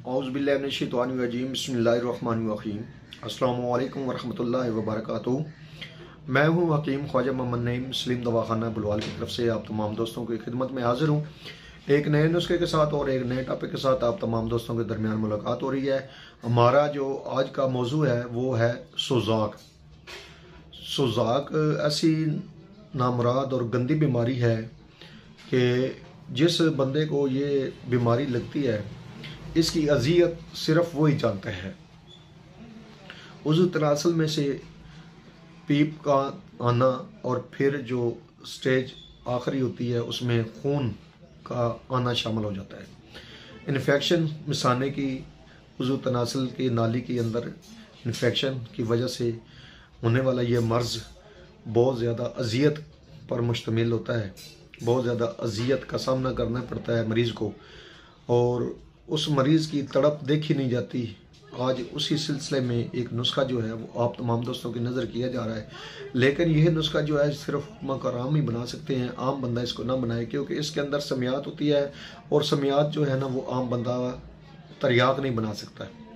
औज़ुबिल्लाहिमिनश्शैतानिर्रजीम बिस्मिल्लाहिर्रहमानिर्रहीम अस्सलामु अलैकुम वरहमतुल्लाहि वबरकातुहू। मैं हूँ हकीम ख्वाजा मोहम्मद नईम मुस्लिम दवाखाना बुलवाल की तरफ से आप तमाम दोस्तों की खिदमत में हाजिर हूँ एक नए नुस्खे के साथ और एक नए टॉपिक के साथ आप तमाम दोस्तों के दरमियान मुलाकात हो रही है। हमारा जो आज का मौजू है वो है सुजाक। सुजाक ऐसी नामुराद और गंदी बीमारी है कि जिस बंदे को ये बीमारी लगती है इसकी अजियत सिर्फ वो ही जानता है। उज़ू तनासल में से पीप का आना और फिर जो स्टेज आखिरी होती है उसमें खून का आना शामिल हो जाता है। इन्फेक्शन मिसाने की उज़ू तनासल की नाली के अंदर इन्फेक्शन की वजह से होने वाला ये मर्ज़ बहुत ज़्यादा अजियत पर मुश्तमिल होता है। बहुत ज़्यादा अजियत का सामना करना पड़ता है मरीज़ को और उस मरीज़ की तड़प देखी नहीं जाती। आज उसी सिलसिले में एक नुस्खा जो है वो आप तमाम दोस्तों की नज़र किया जा रहा है, लेकिन यह नुस्खा जो है सिर्फ हुक्मा कराम ही बना सकते हैं, आम बंदा इसको ना बनाए, क्योंकि इसके अंदर समियात होती है और समियात जो है ना वो आम बंदा तरियाक नहीं बना सकता है।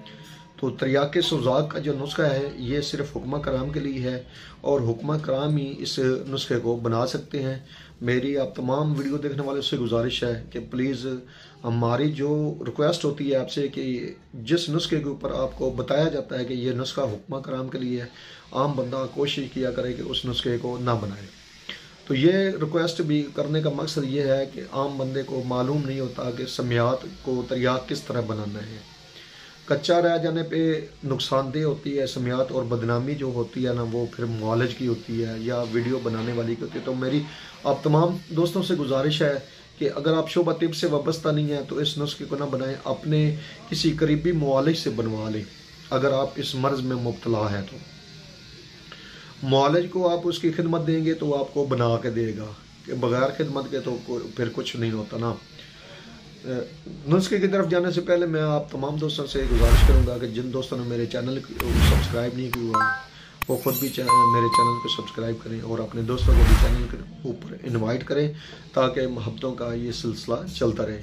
तो तरियाक सुजाक का जो नुस्खा है ये सिर्फ हुक्मा कराम के लिए है और हुक्मा कराम ही इस नुस्खे को बना सकते हैं। मेरी आप तमाम वीडियो देखने वालों से गुजारिश है कि प्लीज़ हमारी जो रिक्वेस्ट होती है आपसे कि जिस नुस्खे के ऊपर आपको बताया जाता है कि ये नुस्खा हुक्मा कराम के लिए है, आम बंदा कोशिश किया करे कि उस नुस्खे को ना बनाए। तो ये रिक्वेस्ट भी करने का मकसद ये है कि आम बंदे को मालूम नहीं होता कि समियात को तरियाक किस तरह बनाना है। कच्चा रह जाने पे नुकसानदेह होती है समियात और बदनामी जो होती है ना वो फिर मुआलज की होती है या वीडियो बनाने वाली की होती है। तो मेरी आप तमाम दोस्तों से गुजारिश है कि अगर आप शोबा तिब से वाबस्ता नहीं है तो इस नुस्खे को ना बनाएं, अपने किसी करीबी मुआलिज से बनवा लें। अगर आप इस मर्ज़ में मुब्तला है तो मुआलिज को आप उसकी खिदमत देंगे तो आपको बना के देगा, कि बगैर खिदमत के तो फिर कुछ नहीं होता ना। नुस्खे की तरफ जाने से पहले मैं आप तमाम दोस्तों से गुजारिश करूंगा कि जिन दोस्तों ने मेरे चैनल को सब्सक्राइब नहीं किया हुआ वो खुद भी मेरे चैनल को सब्सक्राइब करें और अपने दोस्तों को भी चैनल के ऊपर इनवाइट करें ताकि हफ्तों का ये सिलसिला चलता रहे।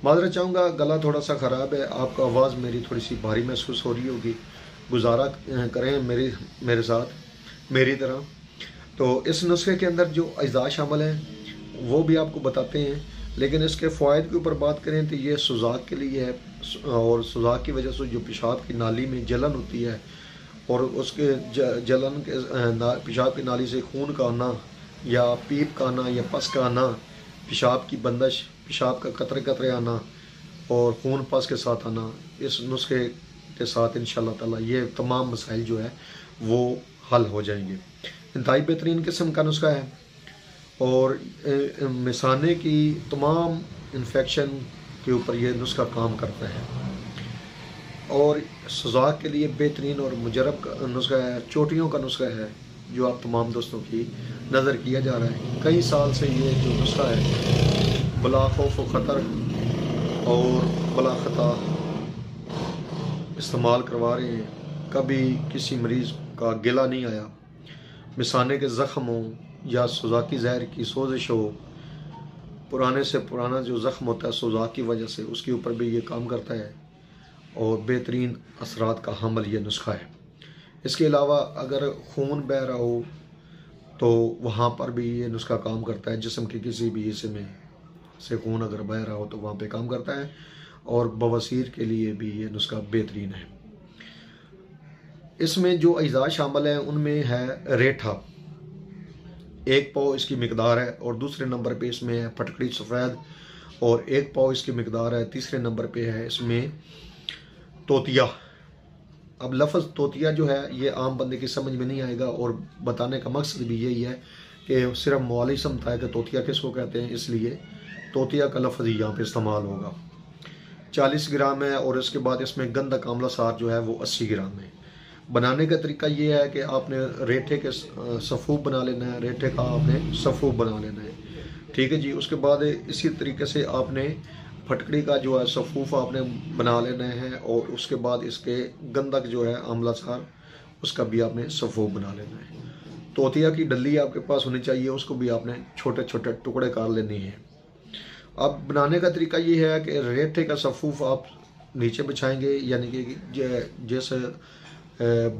माजरत चाहूँगा, गला थोड़ा सा ख़राब है, आपको आवाज़ मेरी थोड़ी सी भारी महसूस हो रही होगी, गुजारा करें मेरे साथ मेरी तरह। तो इस नुस्खे के अंदर जो अज़ा शामिल हैं वो भी आपको बताते हैं, लेकिन इसके फ़ायदे के ऊपर बात करें तो ये सुजाक के लिए है और सुजाक की वजह से जो पेशाब की नाली में जलन होती है और उसके जलन के पेशाब की नाली से खून का आना या पीप का आना या पस का आना, पेशाब की बंदिश, पेशाब का कतरे कतरे आना और खून पस के साथ आना, इस नुस्खे के साथ इंशाअल्लाह ताला ये तमाम मसाइल जो है वो हल हो जाएंगे। इंतहाई बेहतरीन किस्म का नुस्खा है और मिसाने की तमाम इन्फेक्शन के ऊपर ये नुस्खा काम करता है और सुजाक के लिए बेहतरीन और मुजरब का नुस्खा है, चोटियों का नुस्खा है जो आप तमाम दोस्तों की नज़र किया जा रहा है। कई साल से ये जो नुस्खा है बला खौफ व ख़तर और बला ख़ता इस्तेमाल करवा रहे हैं, कभी किसी मरीज़ का गिला नहीं आया। मिसाने के ज़ख़म हो या सुजाकी ज़हर की सोजिश हो, पुराने से पुराना जो ज़ख़म होता है सुजाक की वजह से, उसके ऊपर भी ये काम करता है और बेहतरीन असरात का हामिल ये नुस्खा है। इसके अलावा अगर खून बह रहा हो तो वहाँ पर भी ये नुस्खा काम करता है। जिस्म के किसी भी हिस्से में से खून अगर बह रहा हो तो वहाँ पे काम करता है और बवासीर के लिए भी ये नुस्खा बेहतरीन है। इसमें जो अज़ा शामिल हैं उनमें है रेठा, 1 पाव इसकी मकदार है, और दूसरे नंबर पे इसमें है फटकड़ी सफ़ेद और 1 पाव इसकी मकदार है। तीसरे नंबर पे है इसमें तोतिया। अब लफ्ज़ तोतिया जो है ये आम बंदे की समझ में नहीं आएगा और बताने का मकसद भी यही है कि सिर्फ मुआलिज समझता है कि तोतिया किसको कहते हैं, इसलिए तोतिया का लफ्ज़ ही यहाँ पे इस्तेमाल होगा। 40 ग्राम है और इसके बाद इसमें गंधक आंवला सार जो है वो 80 ग्राम है। बनाने का तरीका ये है कि आपने रेठे के सफ़ूफ बना लेना है, रेठे का आपने सफ़ूफ बना लेना है, ठीक है जी। उसके बाद इसी तरीके से आपने फटकड़ी का जो है सफ़ूफ आपने बना लेना है और उसके बाद इसके गंधक जो है आंवला सार उसका भी आपने सफ़ूफ बना लेना है। तोतिया की डली आपके पास होनी चाहिए, उसको भी आपने छोटे छोटे टुकड़े कर लेने हैं। अब बनाने का तरीका ये है कि रेठे का सफ़ूफ आप नीचे बिछाएंगे, यानी कि जिस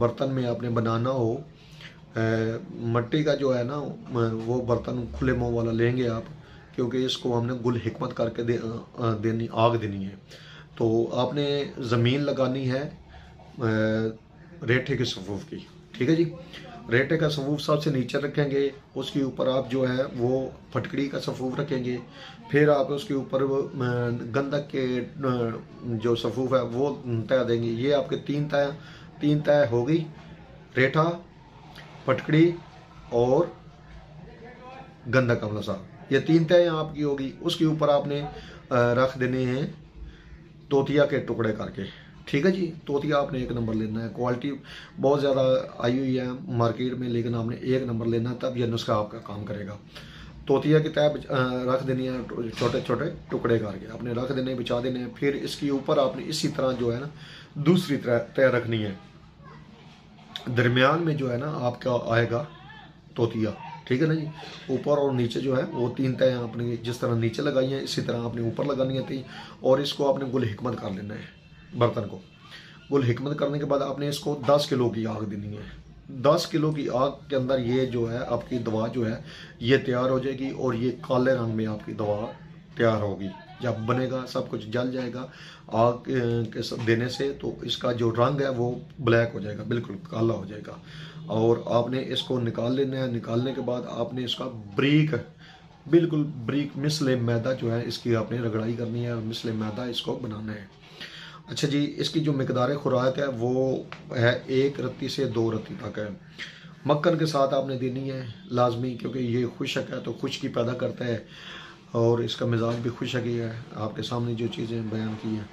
बर्तन में आपने बनाना हो, मिट्टी का जो है ना वो बर्तन खुले मुंह वाला लेंगे आप, क्योंकि इसको हमने गुल हिकमत करके देनी आग देनी है। तो आपने ज़मीन लगानी है रेठे के सफूफ की, ठीक है जी। रेठे का सफूफ सबसे नीचे रखेंगे, उसके ऊपर आप जो है वो फटकड़ी का सफूफ रखेंगे, फिर आप उसके ऊपर गंधक के जो सफूफ है वो तय देंगे। ये आपके तीन तय हो गई, रेठा, फटकड़ी और गंधक अमला साहब, ये 3 तय आपकी होगी। उसके ऊपर आपने रख देने हैं तोतिया के टुकड़े करके, ठीक है जी। तोतिया आपने 1 नंबर लेना है, क्वालिटी बहुत ज़्यादा आई हुई है मार्केट में, लेकिन आपने 1 नंबर लेना है, तब यह नुस्खा आपका काम करेगा। तोतिया की तय रख देनी है, छोटे छोटे टुकड़े करके आपने रख देने, बिछा देने हैं। फिर इसके ऊपर आपने इसी तरह जो है ना दूसरी तय रखनी है, दरमियान में जो है ना आपका आएगा तोतिया, ठीक है ना जी। ऊपर और नीचे जो है वो 3 तय आपने जिस तरह नीचे लगाई हैं इसी तरह आपने ऊपर लगानी है थी। और इसको आपने गुल हिकमत कर लेना है, बर्तन को गुल हिकमत करने के बाद आपने इसको 10 किलो की आग देनी है। 10 किलो की आग के अंदर ये जो है आपकी दवा जो है ये तैयार हो जाएगी, और ये काले रंग में आपकी दवा तैयार होगी। जब बनेगा सब कुछ जल जाएगा आग के देने से, तो इसका जो रंग है वो ब्लैक हो जाएगा, बिल्कुल काला हो जाएगा। और आपने इसको निकाल लेना है। निकालने के बाद आपने इसका बिल्कुल ब्रीक मिसले मैदा जो है इसकी आपने रगड़ाई करनी है, और मिसले मैदा इसको बनाना है। अच्छा जी, इसकी जो मिकदार खुराक है वो है 1 रत्ती से 2 रत्ती तक है। मक्खन के साथ आपने देनी है लाजमी, क्योंकि ये खुशक है तो खुशकी पैदा करता है, और इसका मिजाज भी खुशक ही है। आपके सामने जो चीज़ें बयान की हैं,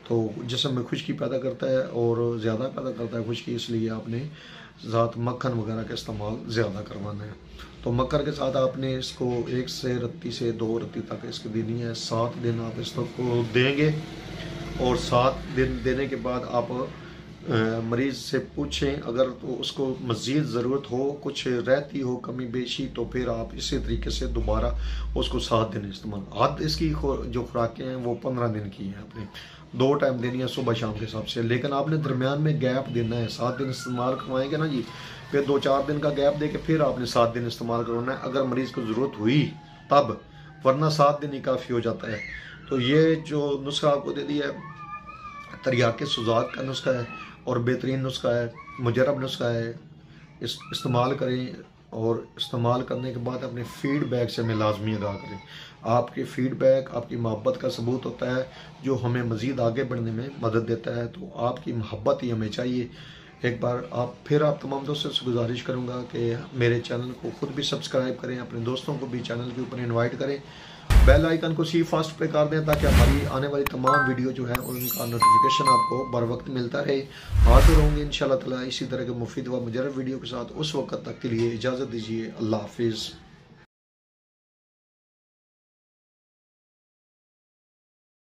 तो जिस्म में खुशकी पैदा करता है और ज़्यादा पैदा करता है खुशकी, इसलिए आपने ज़ात मक्खन वगैरह का इस्तेमाल ज़्यादा करवाना है। तो मक्खन के साथ आपने इसको 1 रत्ती से 2 रत्ती तक इसकी देनी है। 7 दिन आप इसको देंगे, और 7 दिन देने के बाद आप मरीज़ से पूछें, अगर तो उसको मज़ीद ज़रूरत हो, कुछ रहती हो कमी बेशी, तो फिर आप इसी तरीके से दोबारा उसको 7 दिन इस्तेमाल। हद इसकी जो खुराकें हैं वो 15 दिन की हैं, आपने 2 टाइम देनी है सुबह शाम के हिसाब से, लेकिन आपने दरमियान में गैप देना है। 7 दिन इस्तेमाल करवाएंगे ना जी, फिर 2-4 दिन का गैप दे के फिर आपने 7 दिन इस्तेमाल करवाना है, अगर मरीज़ को ज़रूरत हुई तब, वरना 7 दिन ही काफ़ी हो जाता है। तो ये जो नुस्खा आपको दे दिया है तरियाके सुजाक का नुस्खा है, और बेहतरीन नुस्खा है, मुजरब नुस्खा है। इस्तेमाल करें, और इस्तेमाल करने के बाद अपने फीडबैक से हमें लाजमी आगाह करें। आपके फीडबैक आपकी मोहब्बत का सबूत होता है, जो हमें मज़ीद आगे बढ़ने में मदद देता है। तो आपकी मोहब्बत ही हमें चाहिए। एक बार आप तमाम दोस्तों से गुजारिश करूँगा कि मेरे चैनल को ख़ुद भी सब्सक्राइब करें, अपने दोस्तों को भी चैनल के ऊपर इन्वाइट करें, बेल आइकन को सी फास्ट पे कर दें, ताकि हमारी आने वाली तमाम वीडियो जो है उनका नोटिफिकेशन आपको बर वक्त मिलता रहे। हाजिर होंगे इंशाल्लाह ताला इसी तरह के मुफीद व मुजरब वीडियो के साथ। उस वक्त तक के लिए इजाज़त दीजिए। अल्लाह हाफिज़।